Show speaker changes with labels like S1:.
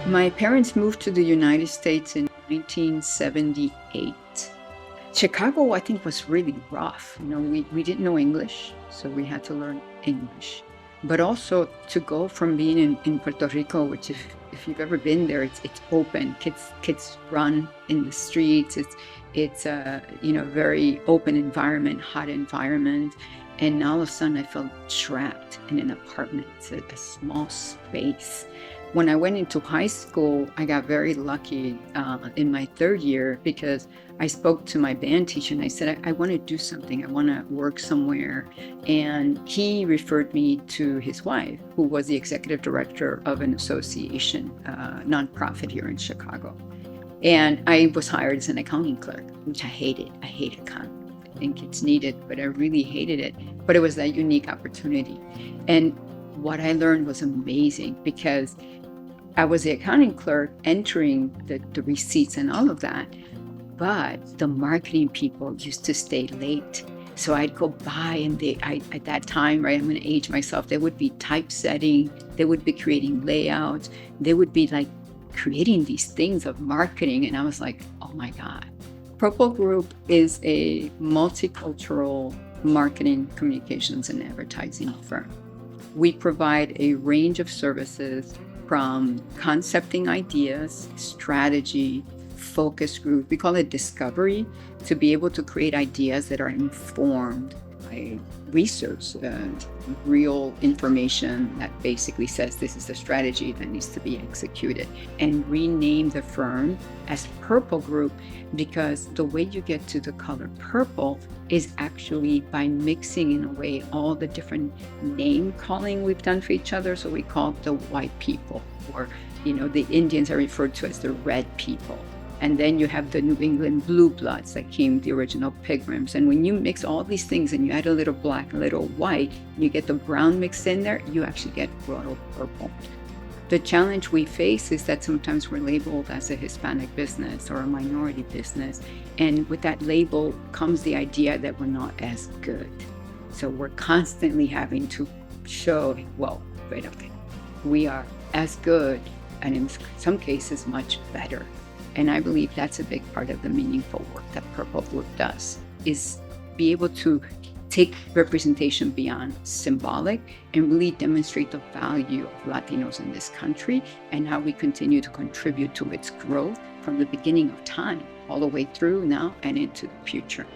S1: My parents moved to the United States in 1978. Chicago, I think, was really rough. We didn't know English, so we had to learn English. But also to go from being in Puerto Rico, which if you've ever been there, it's open. Kids run in the streets. It's a very open environment, hot environment. And all of a sudden I felt trapped in an apartment, a small space. When I went into high school, I got very lucky in my third year because I spoke to my band teacher and I said, I want to do something. I want to work somewhere. And he referred me to his wife, who was the executive director of an association, nonprofit here in Chicago. And I was hired as an accounting clerk, which I hated. I hate accounting. I think it's needed, but I really hated it. But it was that unique opportunity. And what I learned was amazing because I was the accounting clerk entering the receipts and all of that. But the marketing people used to stay late. So I'd go by and at that time, right, I'm going to age myself, they would be typesetting, they would be creating layouts, they would be like creating these things of marketing. And I was like, oh my God. Purple Group is a multicultural marketing, communications, and advertising firm. We provide a range of services from concepting ideas, strategy, focus group, we call it discovery, to be able to create ideas that are informed by research and real information that basically says this is the strategy that needs to be executed. And rename the firm as Purple Group because the way you get to the color purple is actually by mixing in a way all the different name calling we've done for each other. So we call the white people, or the Indians are referred to as the red people. And then you have the New England blue bloods that came, the original pilgrims. And when you mix all these things and you add a little black, a little white, you get the brown mixed in there, you actually get royal purple. The challenge we face is that sometimes we're labeled as a Hispanic business or a minority business. And with that label comes the idea that we're not as good. So we're constantly having to show, well, wait, okay, we are as good, and in some cases much better. And I believe that's a big part of the meaningful work that Purple Group does, is be able to take representation beyond symbolic and really demonstrate the value of Latinos in this country and how we continue to contribute to its growth from the beginning of time all the way through now and into the future.